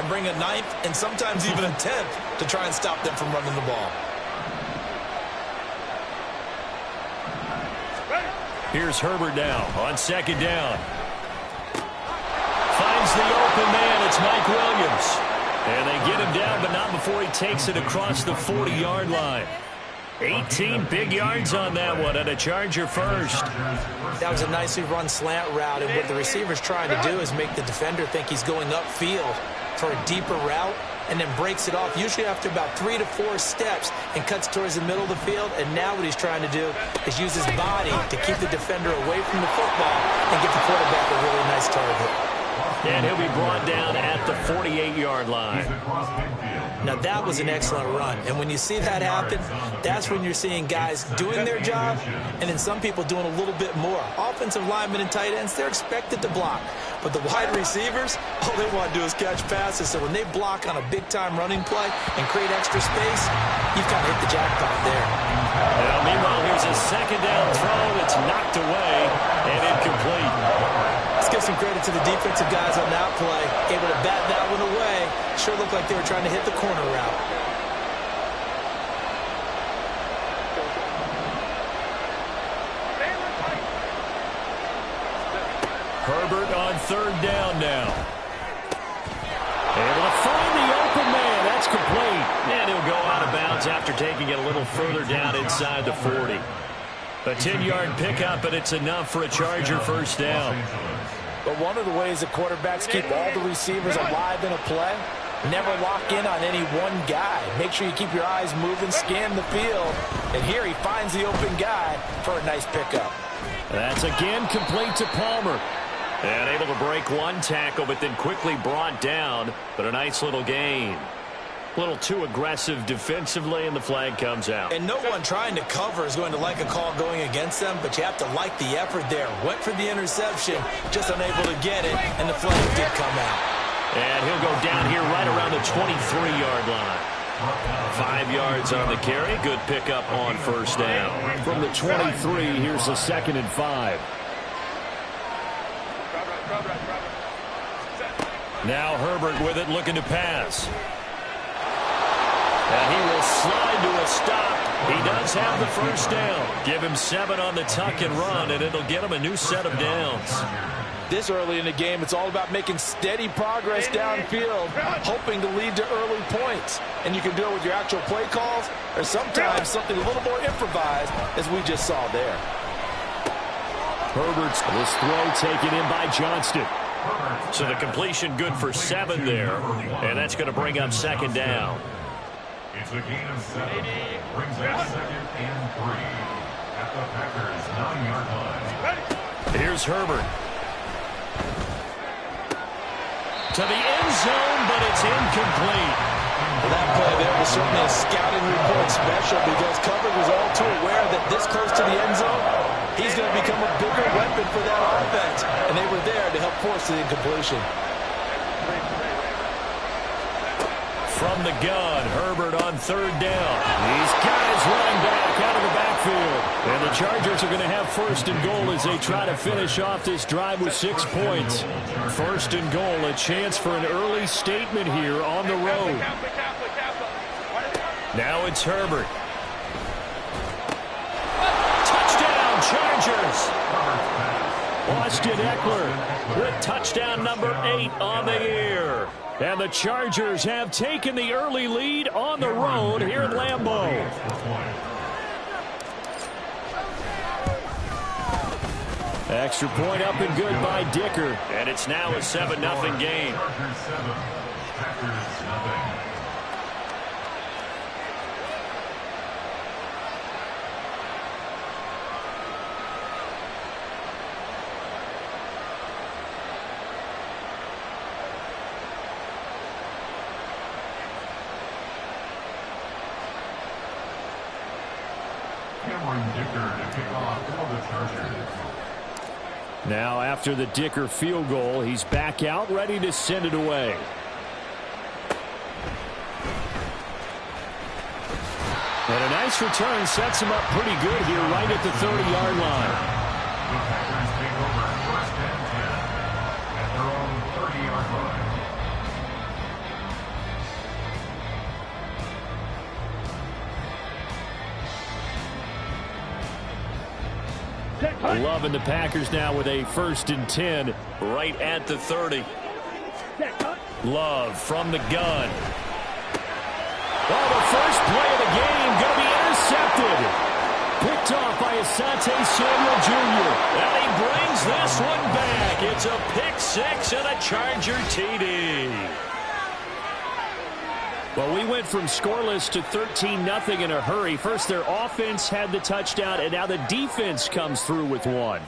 and bring a ninth and sometimes even a 10th to try and stop them from running the ball. Here's Herbert now on second down. Finds the open man. It's Mike Williams. And they get him down, but not before he takes it across the 40-yard line. 18 big yards on that one, and a Charger first. That was a nicely run slant route, and what the receiver's trying to do is make the defender think he's going upfield for a deeper route, and then breaks it off, usually after about 3 to 4 steps, and cuts towards the middle of the field. And now what he's trying to do is use his body to keep the defender away from the football and give the quarterback a really nice target. And he'll be brought down at the 48-yard line. Now, that was an excellent run. And when you see that happen, that's when you're seeing guys doing their job and then some people doing a little bit more. Offensive linemen and tight ends, they're expected to block. But the wide receivers, all they want to do is catch passes. So when they block on a big-time running play and create extra space, you've kind of hit the jackpot there. Now, meanwhile, here's a second down throw that's knocked away and incomplete. Let's give some credit to the defensive guys on that play. Able to bat that one away. Sure looked like they were trying to hit the corner route. Herbert on third down now. Able to find the open man. That's complete. And he'll go out of bounds after taking it a little further down inside the 40. A 10-yard pickup, but it's enough for a Charger first down. But one of the ways that quarterbacks keep all the receivers alive in a play, never lock in on any one guy. Make sure you keep your eyes moving, scan the field. And here he finds the open guy for a nice pickup. That's again complete to Palmer. And able to break one tackle, but then quickly brought down. But a nice little gain. A little too aggressive defensively, and the flag comes out. And no one trying to cover is going to like a call going against them, but you have to like the effort there. Went for the interception, just unable to get it, and the flag did come out. And he'll go down here right around the 23-yard line. 5 yards on the carry. Good pickup on first down. From the 23, here's a 2nd and 5. Now Herbert with it, looking to pass. And he will slide to a stop. He does have the first down. Give him 7 on the tuck and run, and it'll get him a new set of downs. This early in the game, it's all about making steady progress downfield, hoping to lead to early points. And you can do it with your actual play calls, or sometimes something a little more improvised, as we just saw there. Herbert's this throw taken in by Johnston. So the completion good for 7 there, and that's going to bring up second down. It's a gain of 7. Brings up 2nd and 3 at the Packers' 9-yard line. Here's Herbert. To the end zone, but it's incomplete. Well, that play there was certainly a scouting report special because coverage was all too aware that this close to the end zone, he's going to become a bigger weapon for that offense. And they were there to help force the incompletion. From the gun, Herbert on third down. These guys running back out of the backfield. And the Chargers are going to have first and goal as they try to finish off this drive with 6 points. First and goal, a chance for an early statement here on the road. Now it's Herbert. Touchdown, Chargers! Austin Eckler with touchdown number 8 on the year. And the Chargers have taken the early lead on the road here at Lambeau. Extra point up and good by Dicker. And it's now a 7-0 game. Chargers 7, Packers nothing. Cameron Dicker to kick off for the Chargers. Now after the Dicker field goal, he's back out ready to send it away. And a nice return sets him up pretty good here right at the 30-yard line. The Packers take over 1st and 10 at their own 30-yard line. Loving the Packers now with a 1st and 10 right at the 30. Love from the gun. Oh, the first play of the game going to be intercepted. Picked off by Asante Samuel Jr. And he brings this one back. It's a pick six and a Charger TD. Well, we went from scoreless to 13-0 in a hurry. First, their offense had the touchdown, and now the defense comes through with one.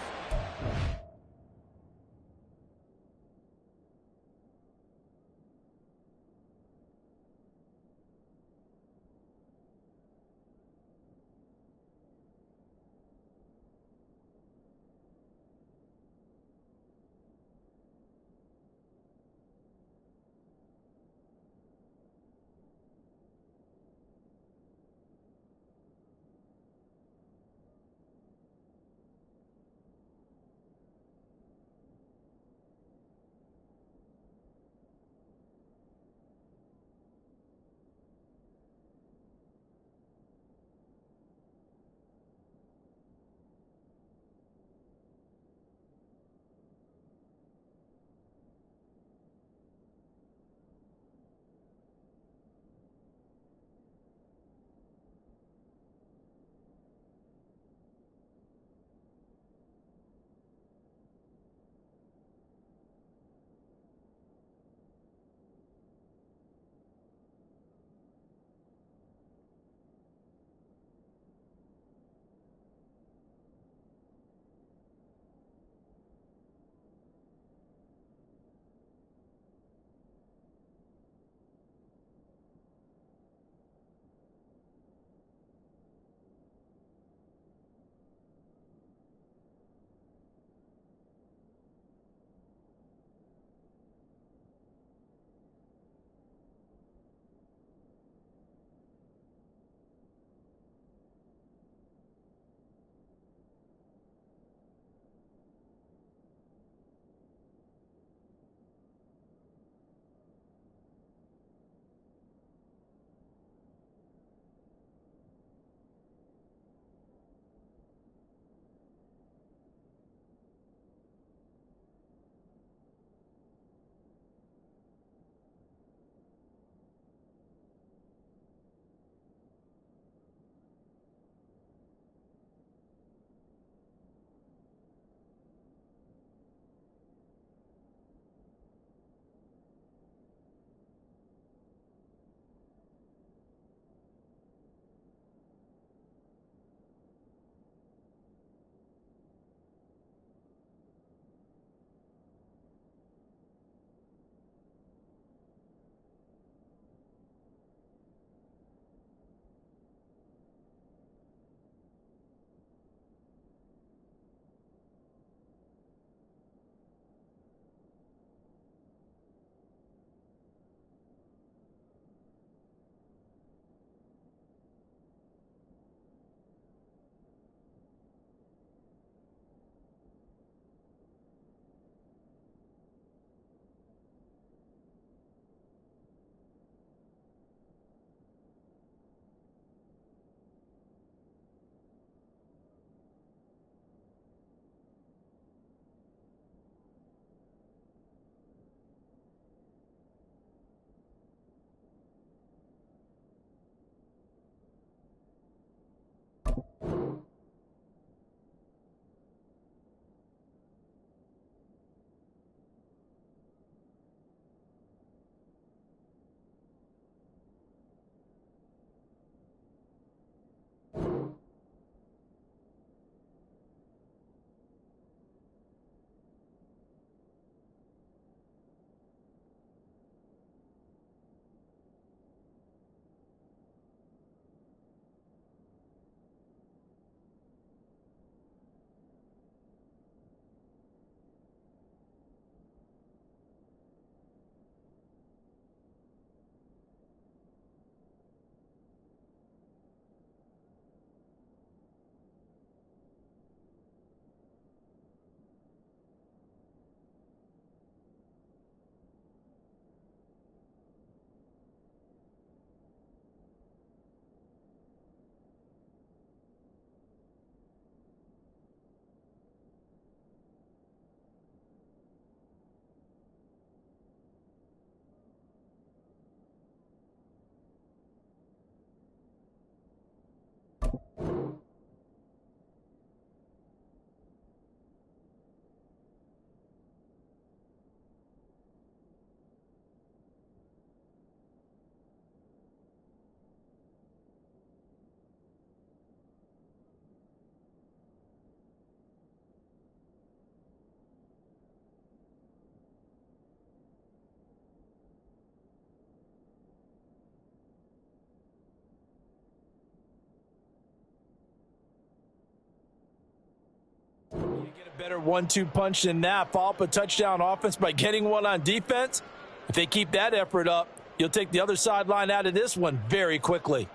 better 1-2 punch than that. Follow up a touchdown offense by getting one on defense. If they keep that effort up, you'll take the other sideline out of this one very quickly.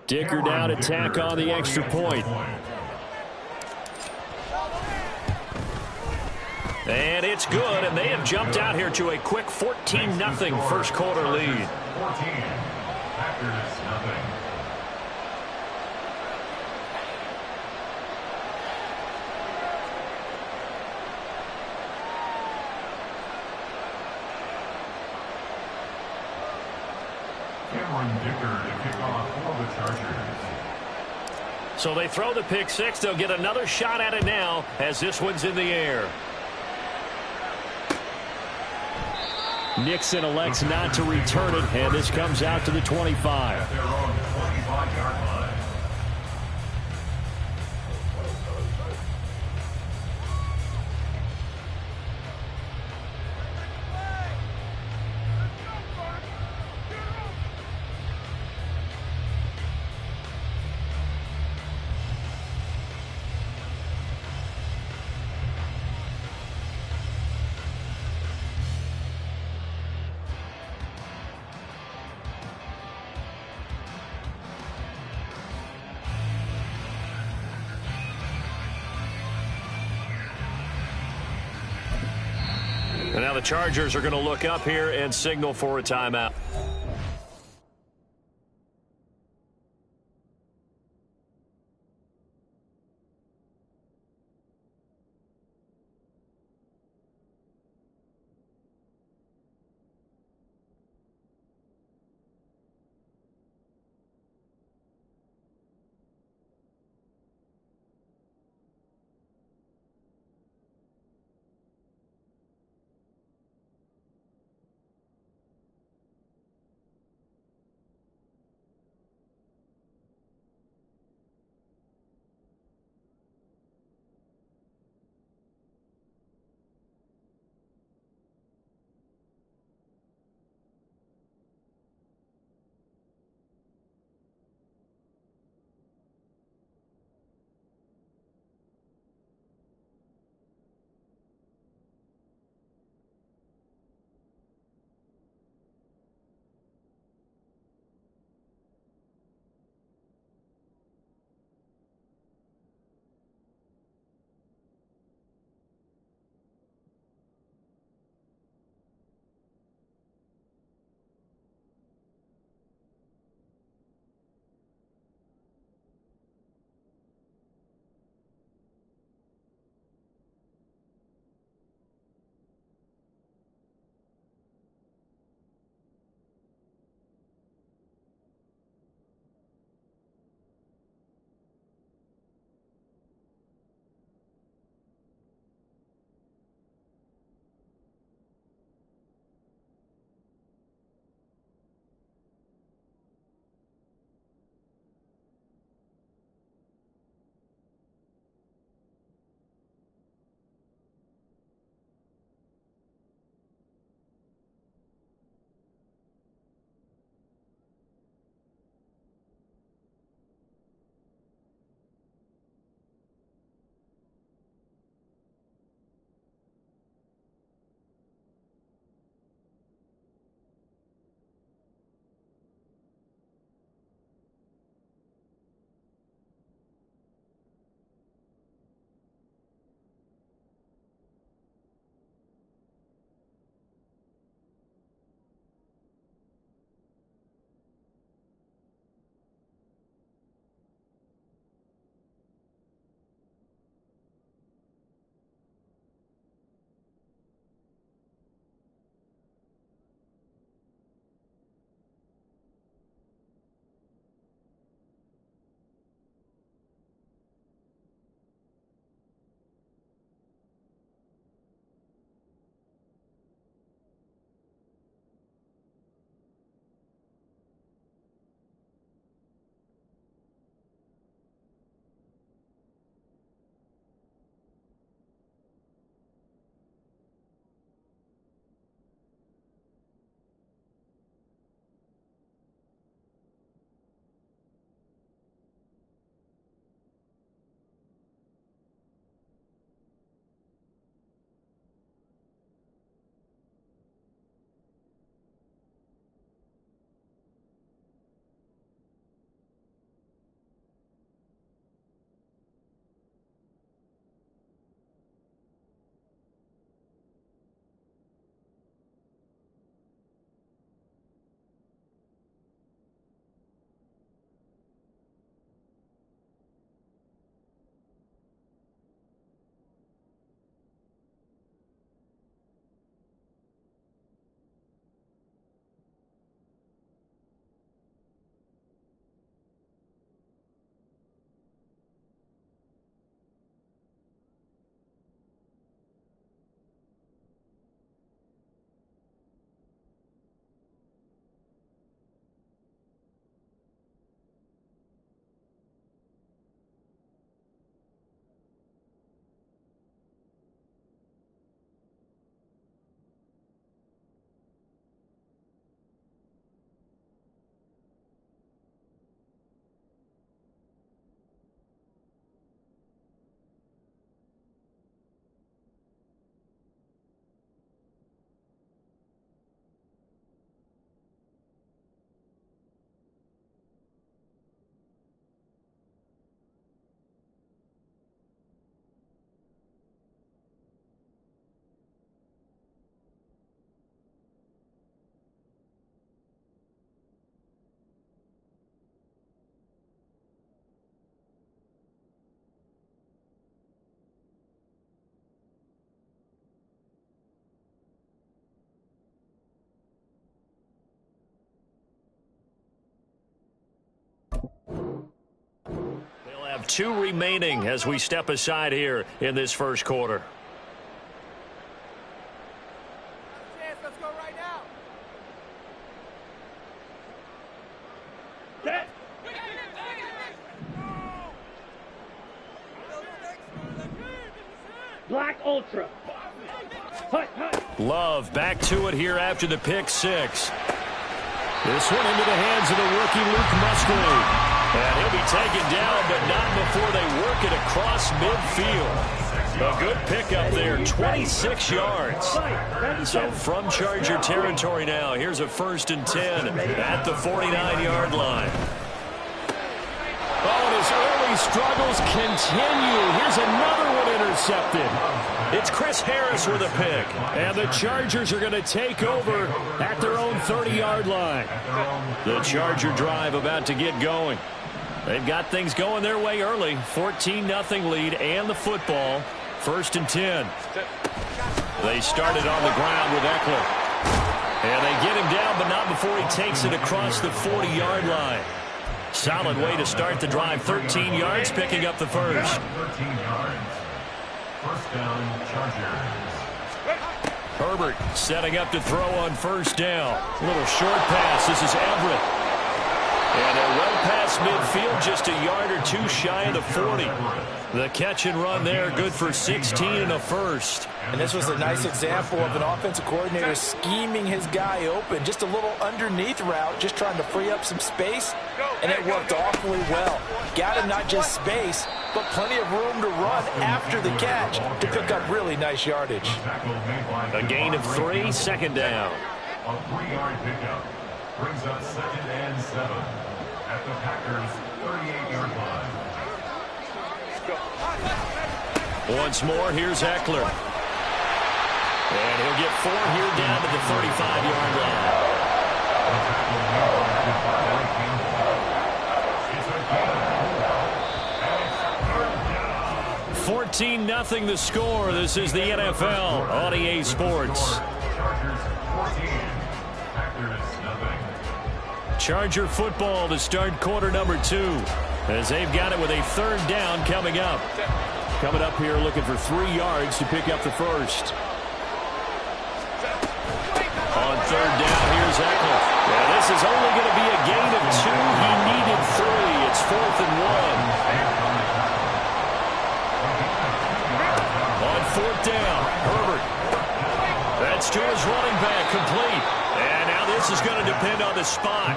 Dicker down to tack on the extra point. And it's good, and they have jumped out here to a quick 14-0 first quarter lead. 14, Packers nothing. Cameron Dicker to kick off for the Chargers. So they throw the pick six. They'll get another shot at it now as this one's in the air. Nixon elects not to return it, and this comes out to the 25. At their own 25-yard line. And now the Chargers are going to look up here and signal for a timeout. 2 remaining as we step aside here in this first quarter. Let's go right now. Black Ultra. Love back to it here after the pick 6. This one into the hands of the rookie Luke Musgrave. And he'll be taken down, but not before they work it across midfield. A good pickup there, 26 yards. So from Charger territory now, here's a 1st and 10 at the 49-yard line. Oh, and his early struggles continue. Here's another one intercepted. It's Chris Harris with a pick. And the Chargers are going to take over at their own 30-yard line. The Charger drive about to get going. They've got things going their way early. 14-0 lead and the football. 1st and 10. They started on the ground with Eckler. And they get him down, but not before he takes it across the 40-yard line. Solid way to start the drive. 13 yards, picking up the first. 13 yards. First down, Chargers. Herbert setting up to throw on 1st down. A little short pass. This is Everett. And they're well past midfield, just a yard or 2 shy of the 40. The catch and run there, good for 16 and a first. And this was a nice example of an offensive coordinator scheming his guy open. Just a little underneath route, just trying to free up some space, and it worked awfully well. Got him not just space, but plenty of room to run after the catch to pick up really nice yardage. A gain of 3, 2nd down. A 3-yard pickup brings up 2nd and 7 at the Packers' 38-yard line. Once more, here's Eckler. And he'll get 4 here down to the 35-yard line. 14-0 the score. This is the NFL on EA Sports. Chargers 14, Packers nothing. Charger football to start quarter number 2, as they've got it with a 3rd down coming up. Coming up here looking for 3 yards to pick up the first. On 3rd down, here's Eckler. Yeah, this is only going to be a gain of 2. He needed 3. It's 4th and 1. On 4th down, Herbert. That's to his running back, complete. And now this is going to depend on the spot.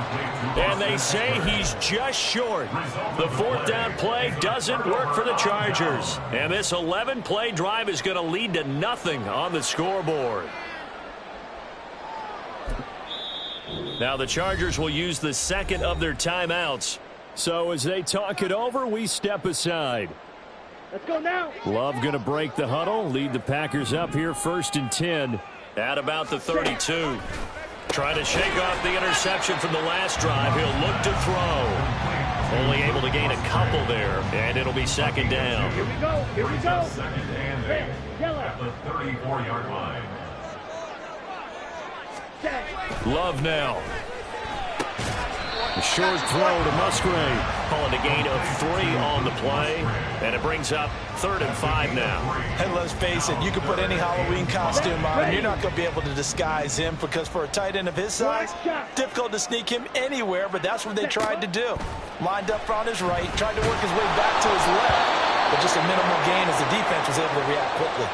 And they say he's just short. The 4th down play doesn't work for the Chargers. And this 11-play drive is going to lead to nothing on the scoreboard. Now the Chargers will use the 2nd of their timeouts. So as they talk it over, we step aside. Let's go now. Love going to break the huddle, lead the Packers up here 1st and 10 at about the 32. Trying to shake off the interception from the last drive. He'll look to throw. Only able to gain a couple there, and it'll be 2nd down. Here we go. Here we go. 2nd and 8 at the 34-yard line. Love now. A short throw to Musgrave. Calling a gain of 3 on the play. And it brings up 3rd and 5 now. And let's face it, you can put any Halloween costume on him. You're not going to be able to disguise him, because for a tight end of his size, difficult to sneak him anywhere, but that's what they tried to do. Lined up on his right, tried to work his way back to his left, but just a minimal gain as the defense was able to react quickly.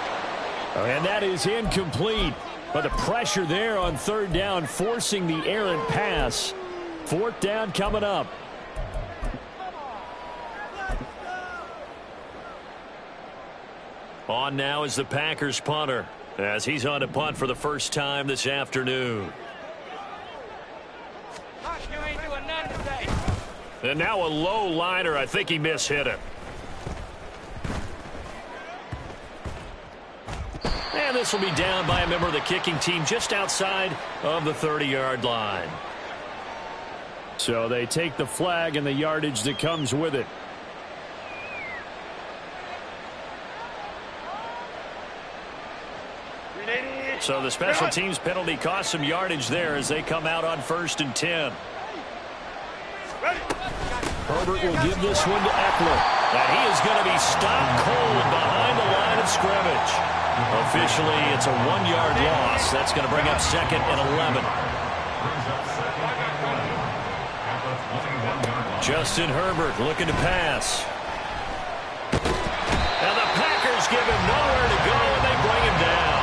And that is incomplete. But the pressure there on 3rd down, forcing the errant pass. 4th down coming up. On now is the Packers punter, as he's on to punt for the first time this afternoon. And now a low liner. I think he mishit it. And this will be down by a member of the kicking team just outside of the 30-yard line. So they take the flag and the yardage that comes with it. So the special teams penalty cost some yardage there as they come out on 1st and 10. Herbert will give this one to Eckler. And he is going to be stopped cold behind the line of scrimmage. Officially, it's a 1-yard loss. That's going to bring up 2nd and 11. Justin Herbert looking to pass. And the Packers give him nowhere to go, and they bring him down.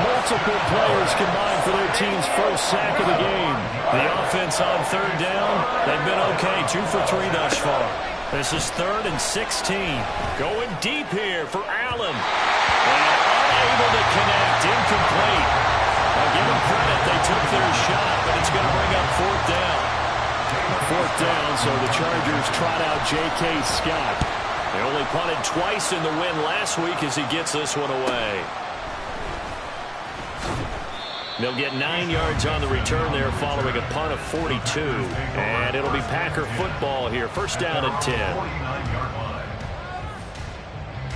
Multiple players combined for their team's first sack of the game. The offense on 3rd down, they've been okay, 2 for 3 thus far. This is 3rd and 16. Going deep here for Allen. And unable to connect, incomplete. I'll give them credit, they took their shot, but it's going to bring up 4th down. 4th down, so the Chargers trot out J.K. Scott. They only punted twice in the win last week as he gets this one away. They'll get 9 yards on the return there following a punt of 42. And it'll be Packer football here. 1st down and 10.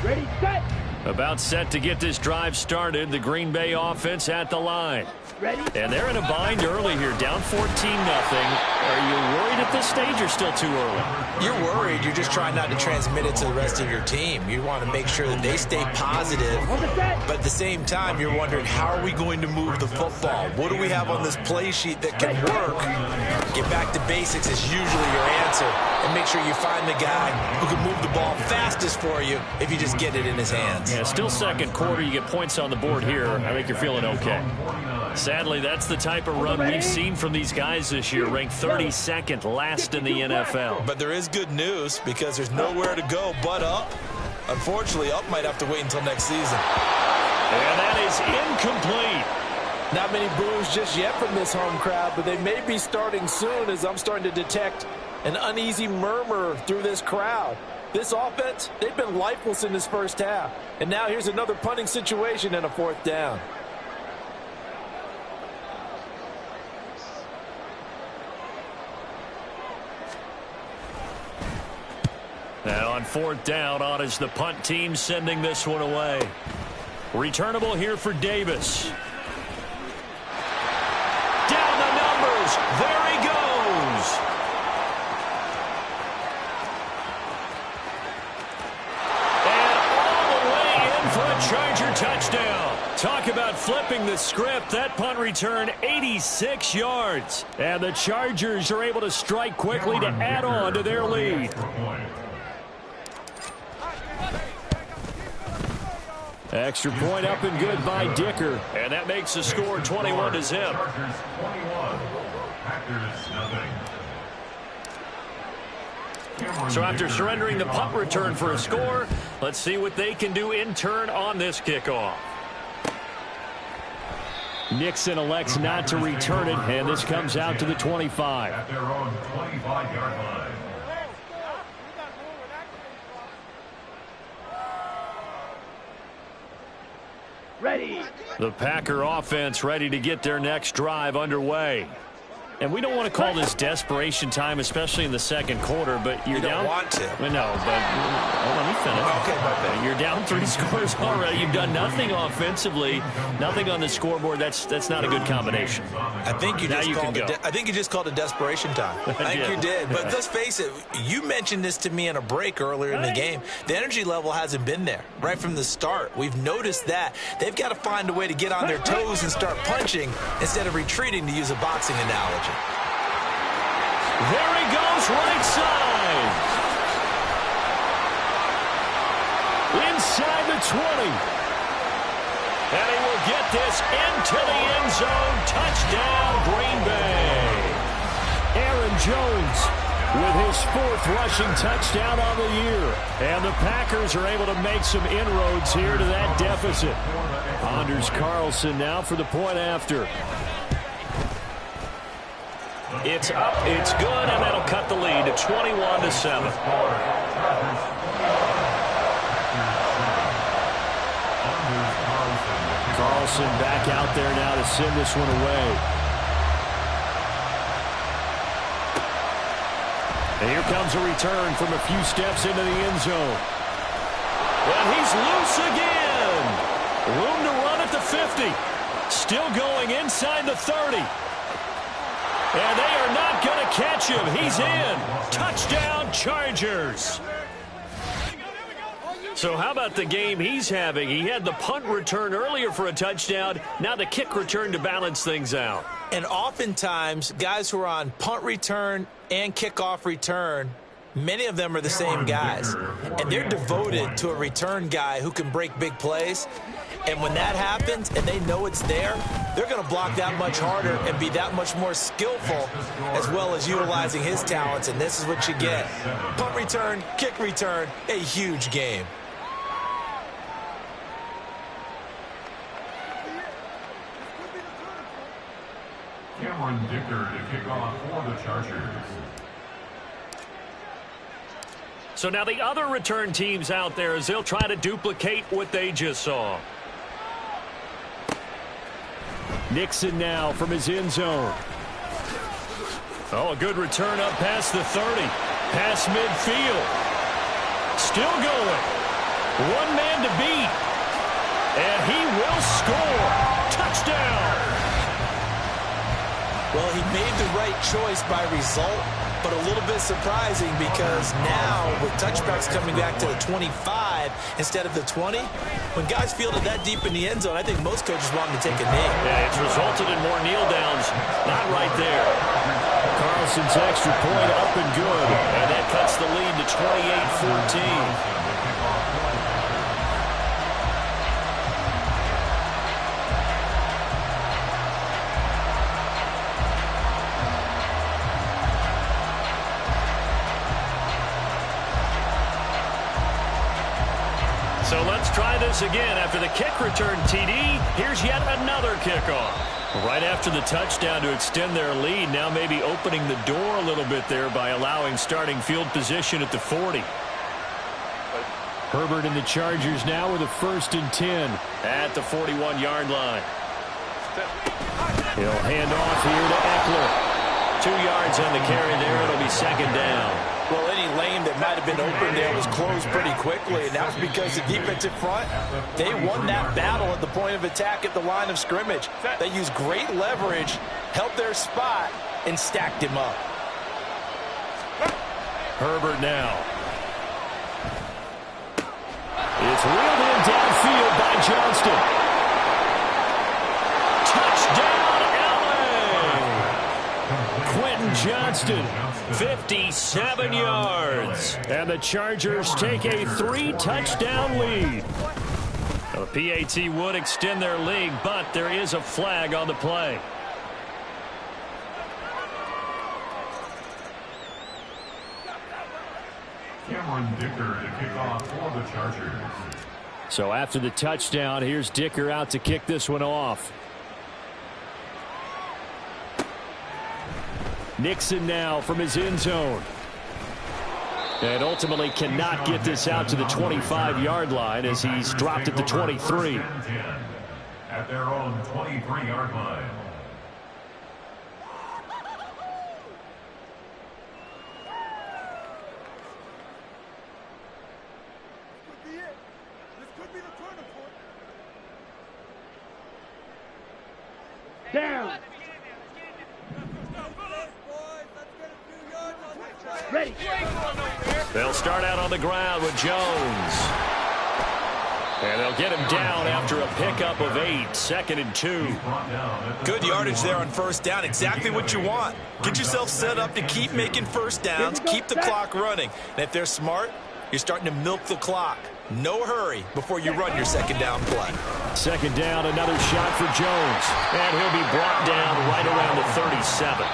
Ready, set. About set to get this drive started. The Green Bay offense at the line. Ready. And they're in a bind early here, down 14-0. Are you worried at this stage or still too early? You're worried. You're just trying not to transmit it to the rest of your team. You want to make sure that they stay positive. But at the same time, you're wondering, how are we going to move the football? What do we have on this play sheet that can work? Get back to basics is usually your answer. And make sure you find the guy who can move the ball fastest for you if you just get it in his hands. Yeah, still 2nd quarter. You get points on the board here. I think you're feeling okay. Sadly, that's the type of run we've seen from these guys this year, ranked 32nd last in the NFL. But there is good news because there's nowhere to go but up. Unfortunately, up might have to wait until next season. And that is incomplete. Not many boos just yet from this home crowd, but they may be starting soon as I'm starting to detect an uneasy murmur through this crowd. This offense, they've been lifeless in this first half. And now here's another punting situation and a 4th down. And on 4th down, on is the punt team sending this one away. Returnable here for Davis. Down the numbers. There he goes. And all the way in for a Charger touchdown. Talk about flipping the script. That punt return 86 yards. And the Chargers are able to strike quickly to add on to their lead. Extra point up and good by Dicker. And that makes the score 21-0. So after surrendering the punt return for a score, let's see what they can do in turn on this kickoff. Nixon elects not to return it, and this comes out to the 25. At their own 25-yard line. Ready. The Packer offense ready to get their next drive underway. And we don't want to call this desperation time, especially in the 2nd quarter, but you're down. You don't want to. No, but let me finish. Okay, my bad. You're down 3 scores already. You've done nothing offensively, nothing on the scoreboard. That's not a good combination. I think you just called it desperation time. I think you did. But let's face it, you mentioned this to me in a break earlier in the game. The energy level hasn't been there right from the start. We've noticed that. They've got to find a way to get on their toes and start punching instead of retreating, to use a boxing analogy. There he goes, right side. Inside the 20. And he will get this into the end zone. Touchdown, Green Bay. Aaron Jones with his 4th rushing touchdown on the year. And the Packers are able to make some inroads here to that deficit. Anders Carlson now for the point after. It's up, it's good, and that'll cut the lead to 21-7. Carlson back out there now to send this one away. And here comes a return from a few steps into the end zone. And he's loose again. Room to run at the 50. Still going inside the 30. And they are not going to catch him. He's in. Touchdown, Chargers. So how about the game he's having? He had the punt return earlier for a touchdown. Now the kick return to balance things out. And oftentimes, guys who are on punt return and kickoff return, many of them are the same guys. And they're devoted to a return guy who can break big plays. And when that happens and they know it's there, they're going to block that much harder and be that much more skillful, as well as utilizing his talents. And this is what you get. Punt return, kick return, a huge game. Cameron Dicker to kick off for the Chargers. So now the other return teams out there as they'll try to duplicate what they just saw. Nixon now from his end zone. Oh, a good return up past the 30. Past midfield. Still going. One man to beat. And he will score. Touchdown. Well, he made the right choice by result, but a little bit surprising because now with touchbacks coming back to the 25 instead of the 20, when guys fielded that deep in the end zone, I think most coaches want them to take a knee. Yeah, it's resulted in more kneel downs. Not right there. Carlson's extra point up and good, and that cuts the lead to 28-14. So let's try this again. After the kick return TD, here's yet another kickoff. Right after the touchdown to extend their lead, now maybe opening the door a little bit there by allowing starting field position at the 40. Herbert and the Chargers now with a 1st and 10 at the 41-yard line. He'll hand off here to Eckler. 2 yards on the carry there. It'll be 2nd down. Well, any lane that might have been open there was closed pretty quickly, and that was because the defensive front, they won that battle at the point of attack at the line of scrimmage. They used great leverage, held their spot, and stacked him up. Herbert now. It's reeled in downfield by Johnston. Touchdown, LA! Quentin Johnston. 57 yards. And the Chargers take a 3-touchdown lead. The PAT would extend their lead, but there is a flag on the play. Cameron Dicker to kick off for the Chargers. So after the touchdown, here's Dicker out to kick this one off. Nixon now from his end zone. And ultimately cannot get this out to the 25-yard line as he's dropped at the 23. At their own 23-yard line. Down. Ready. They'll start out on the ground with Jones. And they'll get him down after a pickup of 8. 2nd and 2. Good yardage there on 1st down. Exactly what you want. Get yourself set up to keep making 1st downs, keep the clock running. And if they're smart, you're starting to milk the clock. No hurry before you run your 2nd down play. 2nd down, another shot for Jones. And he'll be brought down right around the 37.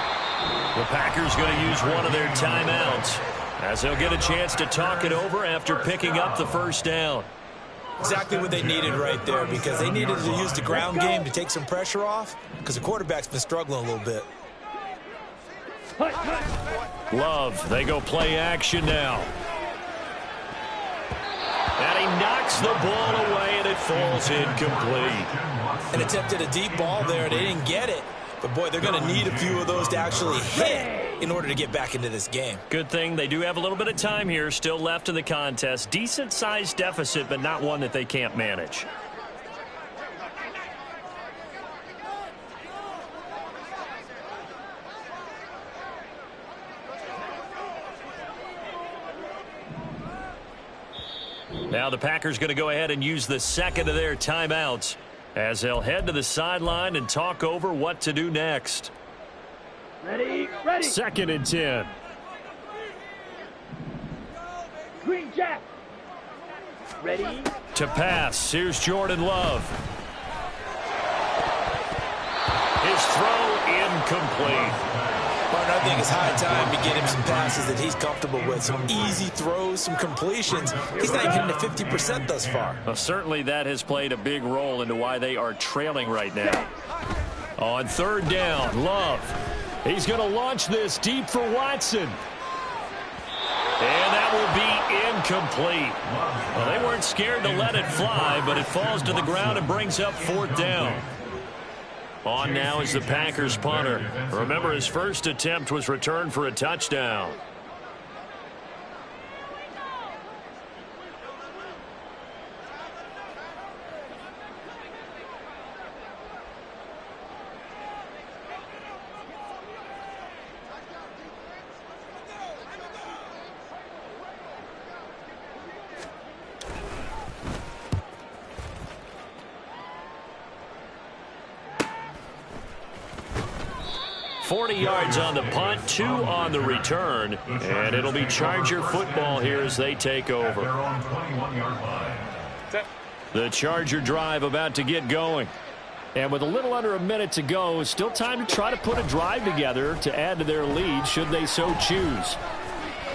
The Packers going to use one of their timeouts as they'll get a chance to talk it over after picking up the 1st down. Exactly what they needed right there, because they needed to use the ground game to take some pressure off, because the quarterback's been struggling a little bit. Love, they go play action now. And he knocks the ball away, and it falls incomplete. And attempted a deep ball there. They didn't get it. But, boy, they're going to need a few of those to actually hit in order to get back into this game. Good thing they do have a little bit of time here still left in the contest. Decent-sized deficit, but not one that they can't manage. Now the Packers going to go ahead and use the second of their timeouts as they'll head to the sideline and talk over what to do next. Ready, ready. 2nd and 10. Green Jack. Ready. To pass, here's Jordan Love. His throw incomplete. Martin, I think it's high time to get him some passes that he's comfortable with. Some easy throws, some completions. He's not even getting to 50% thus far. Well, certainly that has played a big role into why they are trailing right now. On 3rd down, Love. He's going to launch this deep for Watson. And that will be incomplete. Well, they weren't scared to let it fly, but it falls to the ground and brings up 4th down. On now is the Packers punter. Remember, his first attempt was returned for a touchdown. Yards on the punt, 2 on the return, and it'll be Charger football here as they take over. The Charger drive about to get going. And with a little under a minute to go, still time to try to put a drive together to add to their lead should they so choose.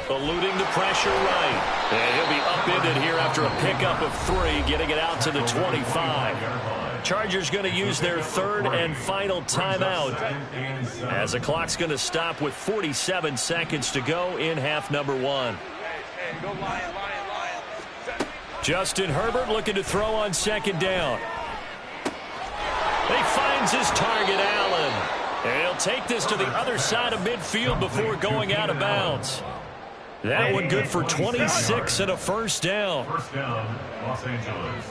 Eluding the pressure right. And he'll be upended here after a pickup of 3, getting it out to the 25. Chargers going to use their 3rd and final timeout as the clock's going to stop with 47 seconds to go in half number 1. Justin Herbert looking to throw on 2nd down. He finds his target, Allen. And he'll take this to the other side of midfield before going out of bounds. That one good for 26 and a 1st down. First down, Los Angeles.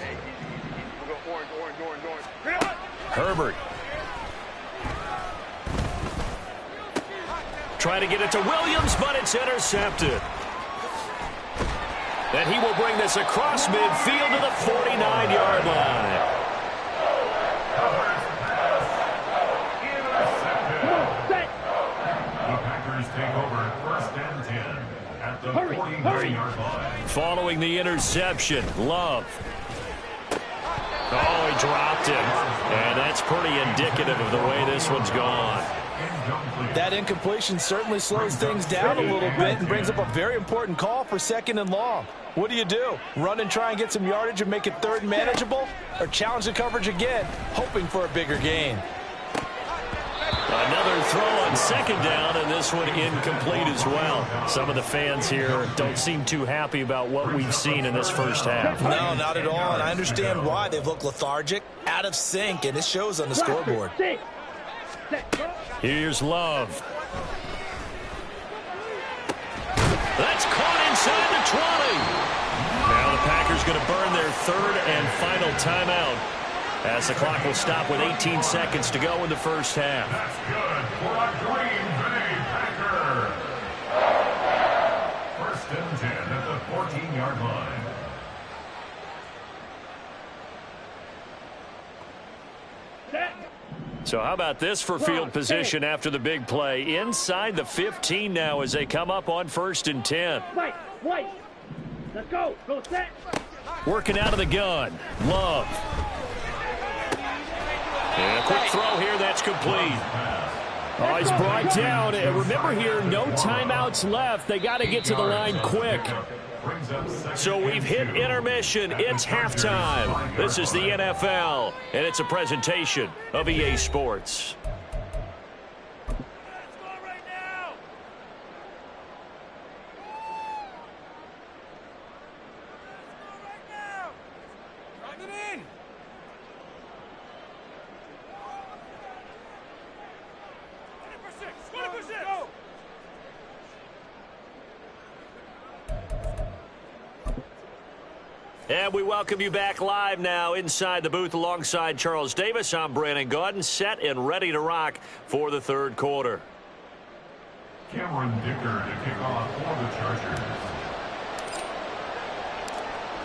Herbert. Trying to get it to Williams, but it's intercepted. And he will bring this across midfield to the 49-yard line. The Packers take over 1st and 10 at the 49-yard line. Following the interception, Love. Oh, he dropped it. And that's pretty indicative of the way this one's gone. That incompletion certainly slows things down a little bit and brings up a very important call for 2nd and long. What do? Run and try and get some yardage and make it 3rd manageable? Or challenge the coverage again, hoping for a bigger gain? Another throw on 2nd down, and this one incomplete as well. Some of the fans here don't seem too happy about what we've seen in this first half. No, not at all, and I understand why. They've looked lethargic, out of sync, and it shows on the scoreboard. Here's Love. That's caught inside the 20. Now the Packers going to burn their 3rd and final timeout as the clock will stop with 18 seconds to go in the first half. That's good for a Green Bay Packer. 1st and 10 at the 14-yard line. So how about this for field position after the big play? Inside the 15 now as they come up on 1st and 10. White. Let's go. Go set. Working out of the gun. Love. And a quick throw here, that's complete. Oh, he's brought down. And remember here, no timeouts left. They got to get to the line quick. So we've hit intermission. It's halftime. This is the NFL, and it's a presentation of EA Sports. And we welcome you back live now inside the booth alongside Charles Davis. I'm Brandon Gaudin, set and ready to rock for the 3rd quarter. Cameron Dicker to kick off for the Chargers.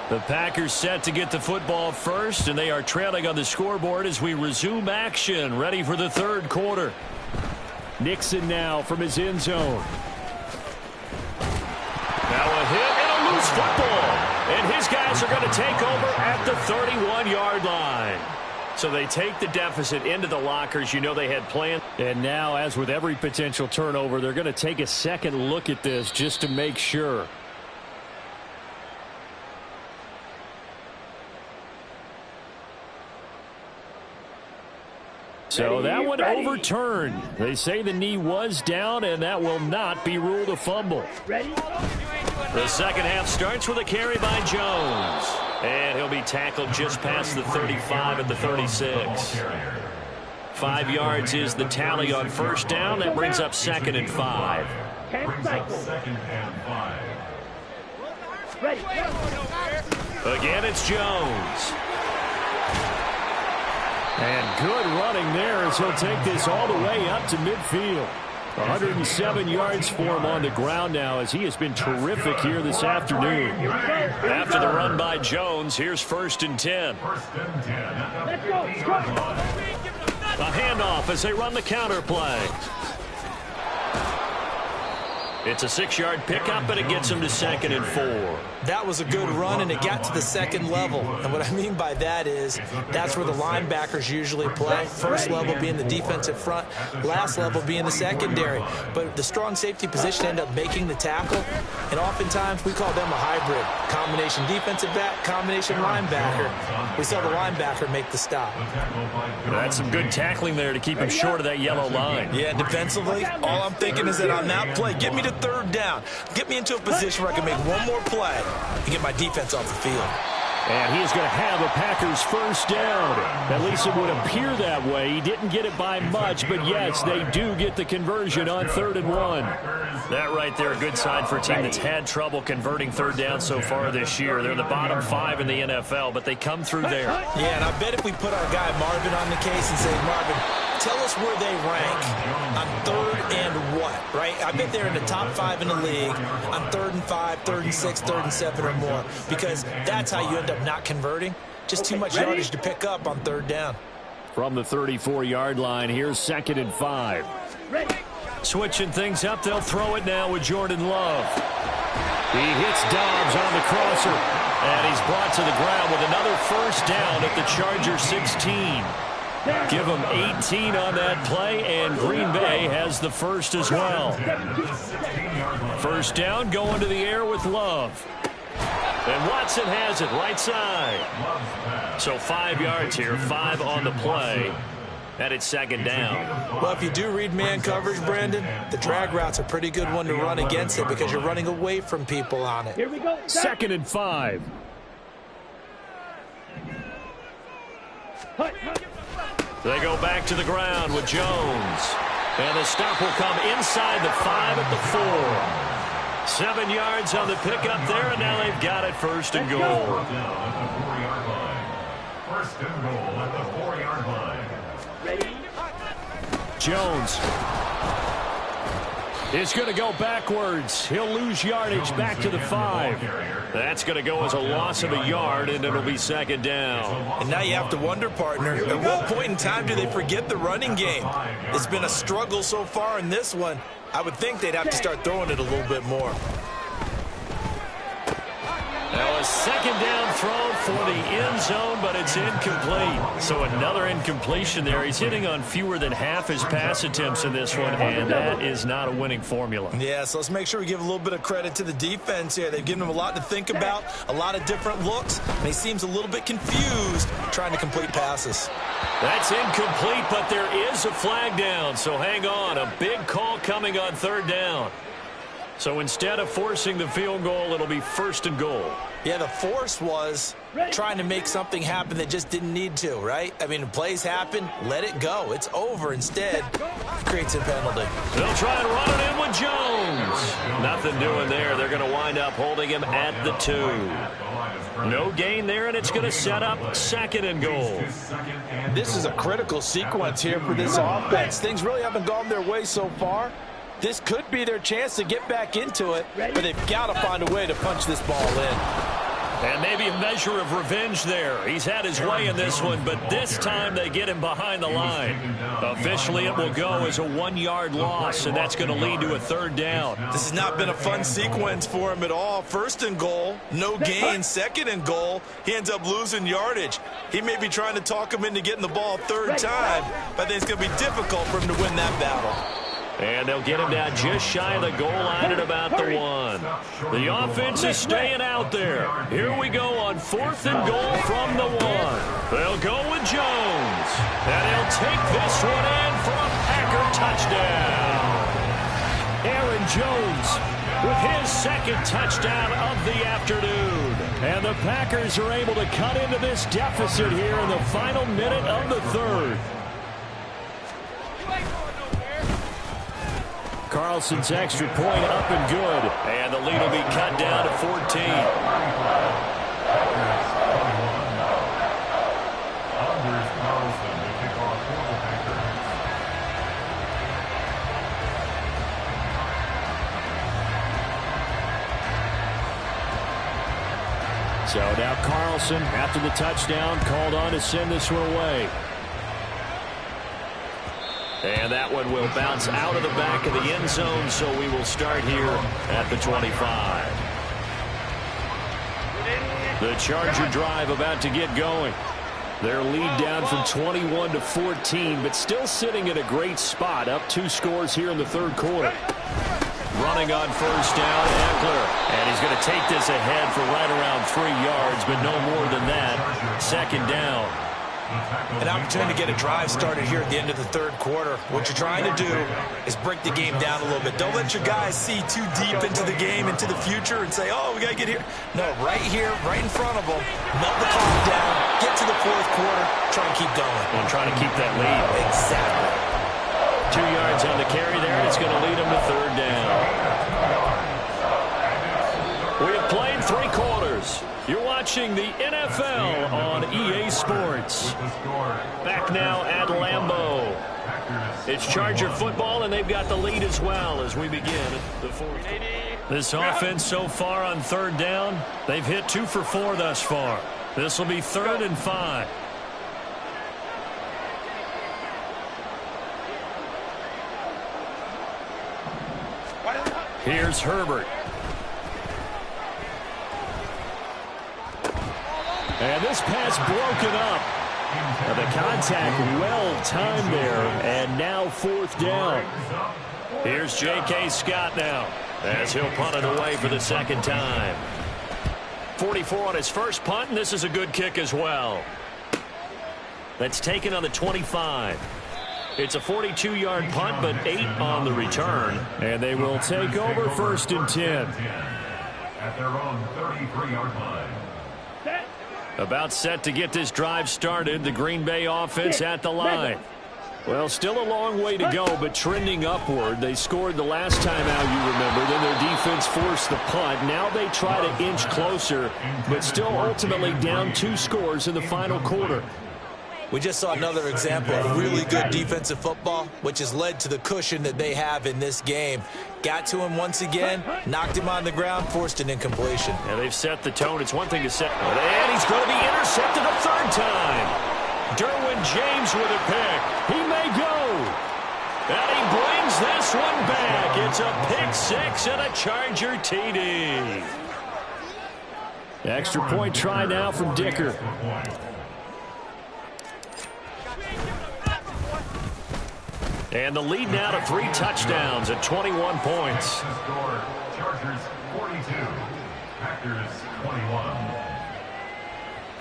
The Packers set to get the football first, and they are trailing on the scoreboard as we resume action, ready for the third quarter. Nixon now from his end zone. Now a hit and a loose football. And his guys are going to take over at the 31-yard line. So they take the deficit into the lockers. You know they had planned. And now, as with every potential turnover, they're going to take a second look at this just to make sure. So that one overturned. They say the knee was down, and that will not be ruled a fumble. The second half starts with a carry by Jones. And he'll be tackled just past the 35 at the 36. 5 yards is the tally on first down. That brings up 2nd and 5. Again, it's Jones. And good running there as he'll take this all the way up to midfield. 107 yards for him on the ground now as he has been terrific here this afternoon. After the run by Jones, here's 1st and 10. A handoff as they run the counter play. It's a 6-yard pickup, and it gets him to 2nd and 4. That was a good run, and it got to the second level. And what I mean by that is that's where the linebackers usually play. First level being the defensive front, last level being the secondary. But the strong safety position ended up making the tackle, and oftentimes we call them a hybrid. Combination defensive back, combination linebacker. We saw the linebacker make the stop. That's some good tackling there to keep him short of that yellow line. Yeah, defensively, all I'm thinking is that on that play, get me to 3rd down. Get me into a position where I can make one more play and get my defense off the field. And he is going to have a Packers first down. At least it would appear that way. He didn't get it by much, but yes, they do get the conversion on 3rd and 1. That right there, a good sign for a team that's had trouble converting 3rd down so far this year. They're the bottom 5 in the NFL, but they come through there. Yeah, and I bet if we put our guy Marvin on the case and say, Marvin, tell us where they rank on 3rd and what, right? I bet they're in the top 5 in the league on 3rd and 5, 3rd and 6, 3rd and 7 or more, because that's how you end up not converting. Just too much yardage to pick up on 3rd down. From the 34-yard line, here's 2nd and 5. Switching things up, they'll throw it now with Jordan Love. He hits Dobbs on the crosser, and he's brought to the ground with another first down at the Chargers 16. Give them 18 on that play, and Green Bay has the first as well. First down, going to the air with Love. And Watson has it right side. So 5 yards here, 5 on the play. And it's 2nd down. Well, if you do read man coverage, Brandon, the drag route's a pretty good one to run against it because you're running away from people on it. Here we go. 2nd and 5. They go back to the ground with Jones. And the stop will come inside the 5 at the 4. 7 yards on the pickup there, and now they've got it 1st and goal. Down at the 4-yard line. 1st and goal at the 4-yard line. Ready? Jones is going to go backwards. He'll lose yardage back to the 5. That's going to go as a loss of a yard, and it'll be 2nd down. And now you have to wonder, partner, at what point in time do they forget the running game? It's been a struggle so far in this one. I would think they'd have to start throwing it a little bit more. Now a 2nd down throw for the end zone, but it's incomplete. So another incompletion there. He's hitting on fewer than half his pass attempts in this one, and that is not a winning formula. Yeah, so let's make sure we give a little bit of credit to the defense here. They've given him a lot to think about, a lot of different looks, and he seems a little bit confused trying to complete passes. That's incomplete, but there is a flag down, so hang on. A big call coming on 3rd down. So instead of forcing the field goal, it'll be 1st and goal. Yeah, the force was trying to make something happen that just didn't need to, right? I mean, plays happen, let it go. It's over. Instead, it creates a penalty. They'll try and run it in with Jones. Nothing doing there. They're going to wind up holding him at the 2. No gain there, and it's going to set up 2nd and goal. This is a critical sequence here for this offense. Things really haven't gone their way so far. This could be their chance to get back into it, but they've got to find a way to punch this ball in. And maybe a measure of revenge there. He's had his way in this one, but this time they get him behind the line. Officially, it will go as a 1-yard loss, and that's going to lead to a 3rd down. This has not been a fun sequence for him at all. 1st and goal, no gain. 2nd and goal, he ends up losing yardage. He may be trying to talk him into getting the ball 3rd time, but I think it's going to be difficult for him to win that battle. And they'll get him down just shy of the goal line at about the 1. The offense is staying out there. Here we go on 4th and goal from the 1. They'll go with Jones. And he'll take this one in for a Packer touchdown. Aaron Jones with his 2nd touchdown of the afternoon. And the Packers are able to cut into this deficit here in the final minute of the 3rd. Carlson's extra point up and good. And the lead will be cut down to 14. Anders Carlson to kick off for the Packers. So now Carlson, after the touchdown, called on to send this one away. And that one will bounce out of the back of the end zone, so we will start here at the 25. The Charger drive about to get going. Their lead down from 21 to 14, but still sitting at a great spot, up 2 scores here in the 3rd quarter. Running on 1st down, Eckler. And he's going to take this ahead for right around 3 yards, but no more than that. 2nd down. An opportunity to get a drive started here at the end of the 3rd quarter. What you're trying to do is break the game down a little bit. Don't let your guys see too deep into the game, into the future, and say, oh, we got to get here. No, right here, right in front of them. Melt the clock down, get to the 4th quarter, try and keep going. And try to keep that lead. Exactly. 2 yards on the carry there, and it's going to lead them to 3rd down. We have played 3 quarters. You're watching the NFL on EA Sports. Back now at Lambeau. It's Charger football, and they've got the lead as well as we begin the 4th. This offense so far on 3rd down, they've hit 2 for 4 thus far. This will be 3rd and 5. Here's Herbert. And this pass broken up. The contact well-timed there, and now 4th down. Here's J.K. Scott now, as he'll punt it away for the 2nd time. 44 on his first punt, and this is a good kick as well. That's taken on the 25. It's a 42-yard punt, but 8 on the return. And they will take over 1st and 10. At their own 33-yard line. About set to get this drive started. The Green Bay offense at the line. Well, still a long way to go, but trending upward. They scored the last time out, you remember. Then their defense forced the punt. Now they try to inch closer, but still ultimately down 2 scores in the final quarter. We just saw another example of really good defensive football, which has led to the cushion that they have in this game. Got to him once again, knocked him on the ground, forced an incompletion. Yeah, they've set the tone. It's one thing to set, and he's going to be intercepted a 3rd time. Derwin James with a pick. He may go. And he brings this one back. It's a pick 6 and a Charger TD. Extra point try now from Dicker. And the lead now to 3 touchdowns at 21 points. Chargers 42, Packers 21.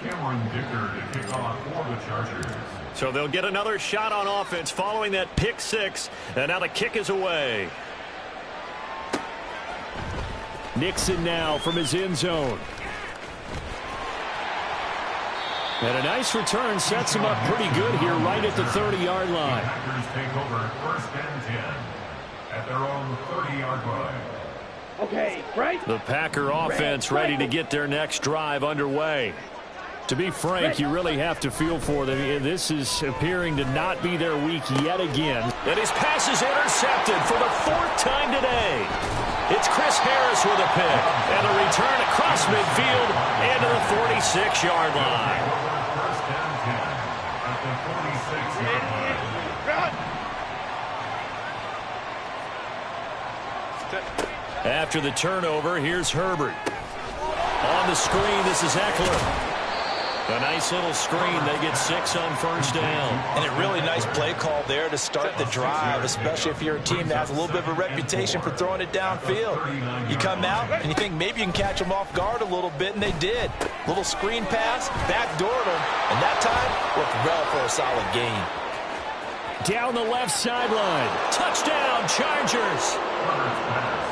Cameron Dicker to kick off for the Chargers. So they'll get another shot on offense following that pick 6. And now the kick is away. Nixon now from his end zone. And a nice return sets him up pretty good here right at the 30-yard line. The Packers take over 1st and 10 at their own 30-yard line. Okay, right? The Packer offense ready to get their next drive underway. To be frank, you really have to feel for them. This is appearing to not be their week yet again. And his pass is intercepted for the 4th time today. It's Chris Harris with a pick. And a return across midfield into the 46-yard line. First down 10 at the 46-yard line. After the turnover, here's Herbert. On the screen, this is Eckler. A nice little screen. They get 6 on first down. And a really nice play call there to start the drive, especially if you're a team that has a little bit of a reputation for throwing it downfield. You come out and you think maybe you can catch them off guard a little bit, and they did. Little screen pass, backdoored them, and that time worked well for a solid gain. Down the left sideline. Touchdown, Chargers.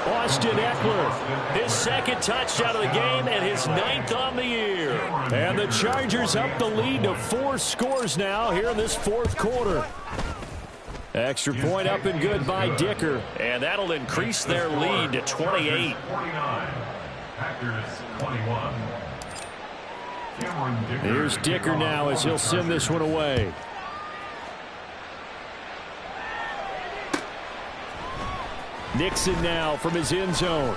Austin Eckler, his second touchdown of the game and his 9th on the year. And the Chargers up the lead to 4 scores now here in this 4th quarter. Extra point up and good by Dicker. And that'll increase their lead to 28. 49. Packers 21. Here's Dicker now as he'll send this one away. Nixon now from his end zone.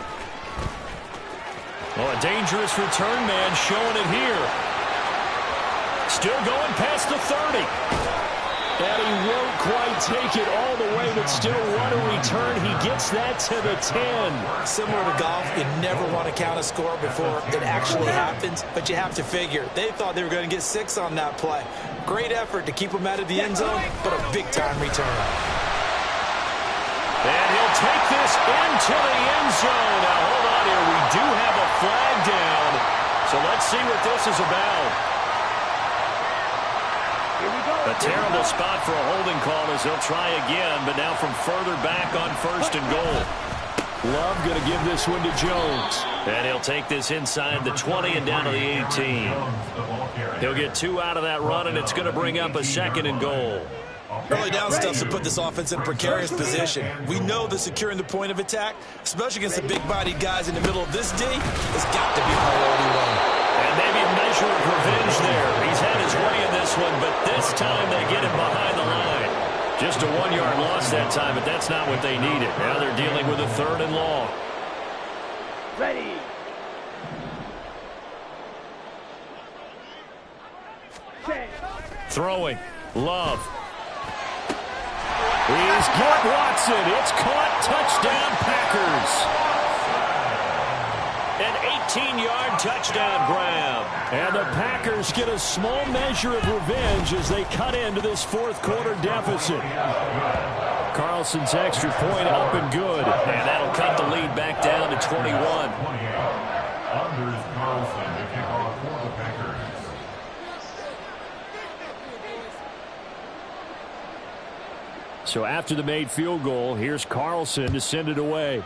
Oh, a dangerous return man showing it here. Still going past the 30. And he won't quite take it all the way, but still what a return. He gets that to the 10. Similar to golf, you never want to count a score before it actually happens, but you have to figure. They thought they were going to get 6 on that play. Great effort to keep them out of the end zone, but a big-time return. And he'll take this into the end zone. Now, hold on here. We do have a flag down. So let's see what this is about. A terrible spot for a holding call as they'll try again, but now from further back on 1st and goal. Love going to give this one to Jones. And he'll take this inside the 20 and down to the 18. He'll get 2 out of that run, and it's going to bring up a 2nd and goal. Early down stuff to put this offense in a precarious position. We know that securing the point of attack, especially against the big-bodied guys in the middle of this D, has got to be priority 1. And maybe a measure of revenge there. He's had his way in this one, but this time they get him behind the line. Just a 1-yard loss that time, but that's not what they needed. Now they're dealing with a 3rd and long. Ready. Throwing. Love. He's got Watson. It's caught. Touchdown, Packers. An 18-yard touchdown grab. And the Packers get a small measure of revenge as they cut into this 4th quarter deficit. Carlson's extra point up and good. And that'll cut the lead back down to 21. Anders Carlson to kick off for the Packers. So after the made field goal, here's Carlson to send it away.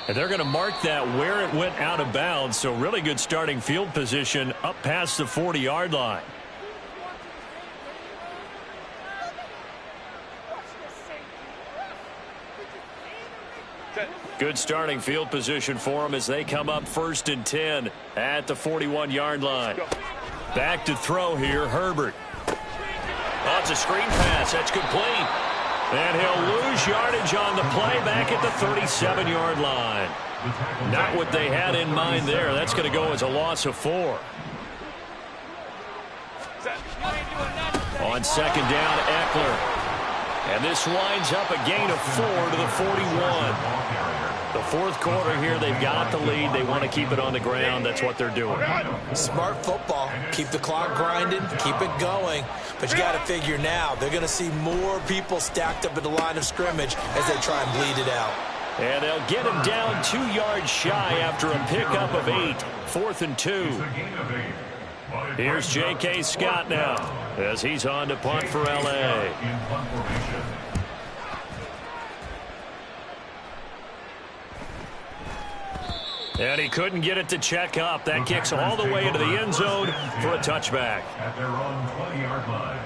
And they're going to mark that where it went out of bounds. So really good starting field position up past the 40-yard line. Good starting field position for them as they come up 1st and 10 at the 41-yard line. Back to throw here, Herbert. Oh, it's a screen pass. That's complete. And he'll lose yardage on the play back at the 37-yard line. Not what they had in mind there. That's going to go as a loss of 4. On 2nd down, Eckler. And this winds up a gain of 4 to the 41. The 4th quarter here, they've got the lead. They want to keep it on the ground. That's what they're doing. Smart football. Keep the clock grinding. Keep it going. But you got to figure now, they're going to see more people stacked up at the line of scrimmage as they try and bleed it out. And they'll get him down 2 yards shy after a pickup of 8. 4th and 2. Here's J.K. Scott now as he's on to punt for L.A. And he couldn't get it to check up. That kicks all the way into the end zone for a touchback. At their own 20-yard line.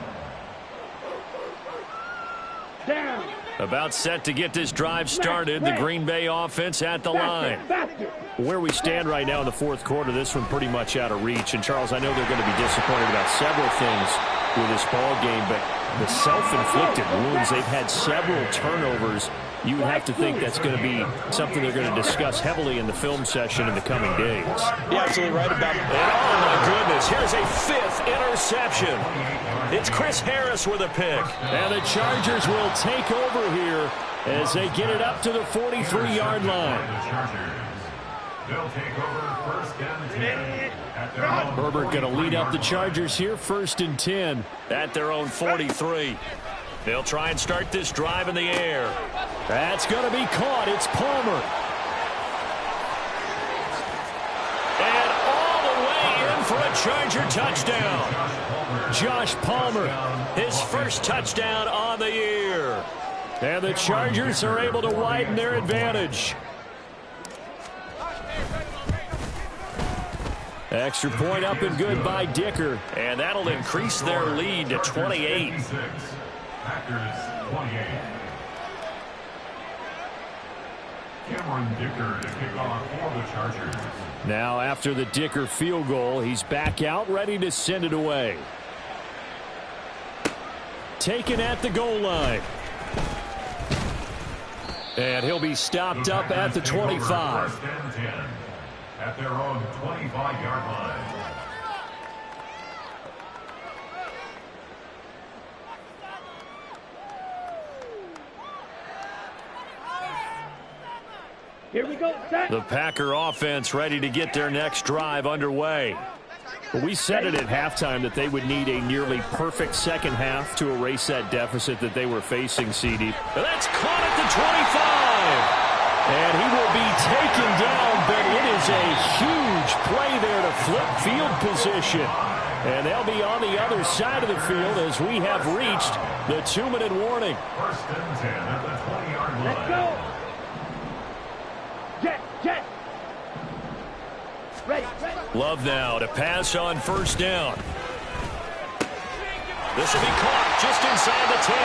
Down. About set to get this drive started. The Green Bay offense at the line. Where we stand right now in the 4th quarter, this one pretty much out of reach. And, Charles, I know they're going to be disappointed about several things with this ball game, but the self-inflicted wounds, they've had several turnovers you would have to think that's going to be something they're going to discuss heavily in the film session in the coming days. You're absolutely right about it. Oh, my goodness. Here's a 5th interception. It's Chris Harris with a pick. And the Chargers will take over here as they get it up to the 43-yard line. They'll take over 1st and 10 at their own. Herbert going to lead up the Chargers here, 1st and 10 at their own 43. They'll try and start this drive in the air. That's going to be caught. It's Palmer. And all the way in for a Charger touchdown. Josh Palmer, his first touchdown on the year. And the Chargers are able to widen their advantage. Extra point up and good by Dicker. And that'll increase their lead to 28. Packers 28. Cameron Dicker to kick off for the Chargers. Now after the Dicker field goal, he's back out ready to send it away. Taken at the goal line. And he'll be stopped up at the 25. 1st and 10 at their own 25-yard line. Here we go, set. The Packer offense ready to get their next drive underway. Well, we said it at halftime that they would need a nearly perfect second half to erase that deficit that they were facing, CD. And that's caught at the 25. And he will be taken down, but it is a huge play there to flip field position. And they'll be on the other side of the field as we have reached the 2-minute warning. 1st and 10 at the 20-yard line. Let's go. Jet. Ready. Love now to pass on 1st down. This will be caught just inside the 10.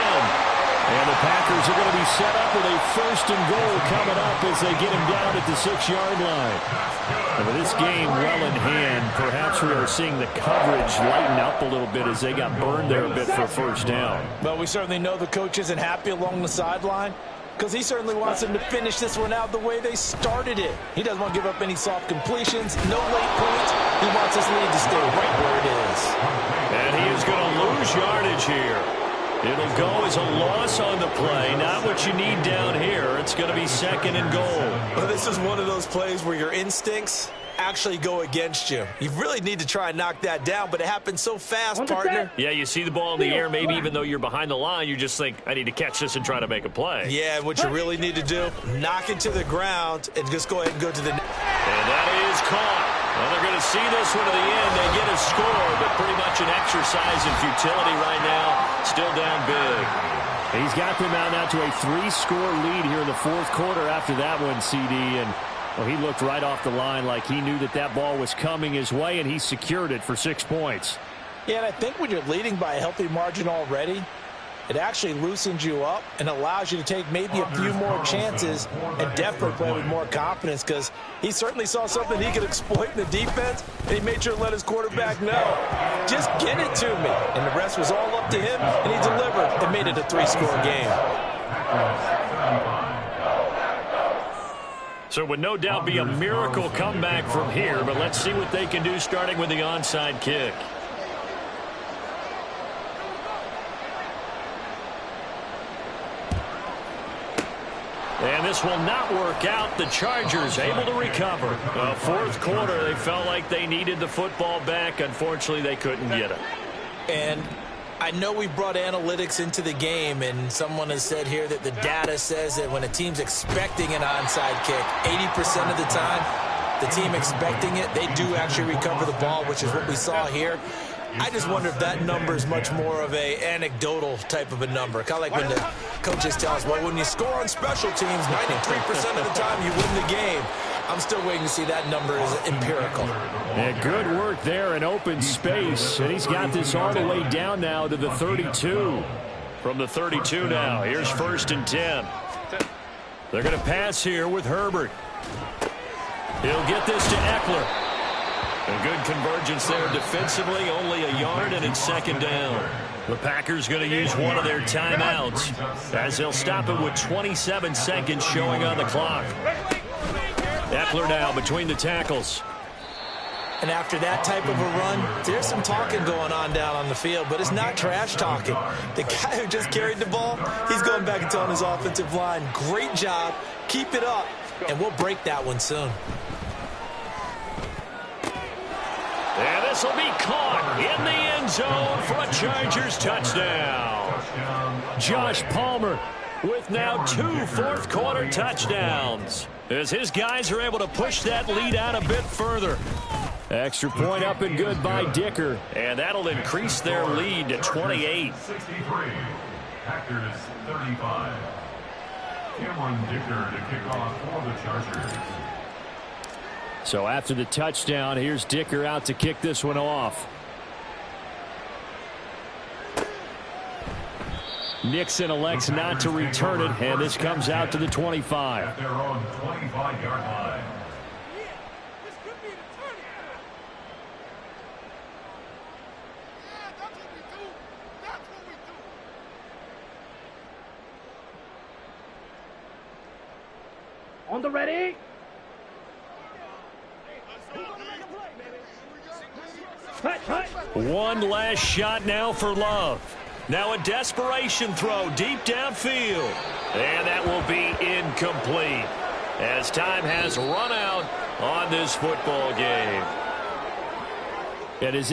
And the Packers are going to be set up with a 1st and goal coming up as they get him down at the 6-yard line. And with this game well in hand, perhaps we are seeing the coverage lighten up a little bit as they got burned there a bit for 1st down. Well, we certainly know the coach isn't happy along the sideline because he certainly wants them to finish this one out the way they started it. He doesn't want to give up any soft completions, no late points. He wants his lead to stay right where it is. And he is going to lose yardage here. It'll go as a loss on the play, not what you need down here. It's going to be 2nd and goal. Well, this is one of those plays where your instincts actually go against you. You really need to try and knock that down, but it happens so fast, partner. Yeah, you see the ball in the air, maybe even though you're behind the line, you just think, I need to catch this and try to make a play. Yeah, what you really need to do, knock it to the ground and just go ahead and go to the net. And that is caught. Well, they're going to see this one to the end. They get a score, but pretty much an exercise in futility right now. Still down big. He's got them out now to a 3-score lead here in the 4th quarter after that one, CD. And well, he looked right off the line like he knew that that ball was coming his way, and he secured it for 6 points. Yeah, and I think when you're leading by a healthy margin already, it actually loosens you up and allows you to take maybe a few more chances and definitely play with more confidence because he certainly saw something he could exploit in the defense, and he made sure to let his quarterback know, just get it to me. And the rest was all up to him, and he delivered and made it a 3-score game. So it would no doubt be a miracle comeback from here, but let's see what they can do starting with the onside kick. And this will not work out. The Chargers able to recover. 4th quarter, they felt like they needed the football back. Unfortunately, they couldn't get it. And I know we brought analytics into the game, and someone has said here that the data says that when a team's expecting an onside kick, 80% of the time, the team expecting it, they do actually recover the ball, which is what we saw here. I just wonder if that number is much more of a anecdotal type of a number. Kind of like when the coaches tell us, well, when you score on special teams, 93% of the time you win the game. I'm still waiting to see that number is empirical. Yeah, good work there in open space. And he's got this all the way down now to the 32. From the 32 now, here's 1st and 10. They're going to pass here with Herbert. He'll get this to Eckler. A good convergence there defensively, only a yard, and it's second down. The Packers going to use one of their timeouts as they'll stop it with 27 seconds showing on the clock. Eckler now between the tackles. And after that type of a run, there's some talking going on down on the field, but it's not trash talking. The guy who just carried the ball, he's going back and telling his offensive line, great job, keep it up, and we'll break that one soon. And this will be caught in the end zone for a Chargers touchdown. Josh Palmer with now 2 fourth-quarter touchdowns as his guys are able to push that lead out a bit further. Extra point up and good by Dicker, and that'll increase their lead to 28. 63. Packers 35. Cameron Dicker to kick off for the Chargers. So after the touchdown, here's Dicker out to kick this one off. Nixon elects not to return it, and this comes out to the 25. At their own 25-yard line. This could be the turn. Yeah, that's what we do. That's what we do. On the ready. One last shot now for Love. Now a desperation throw deep downfield. And that will be incomplete as time has run out on this football game. It is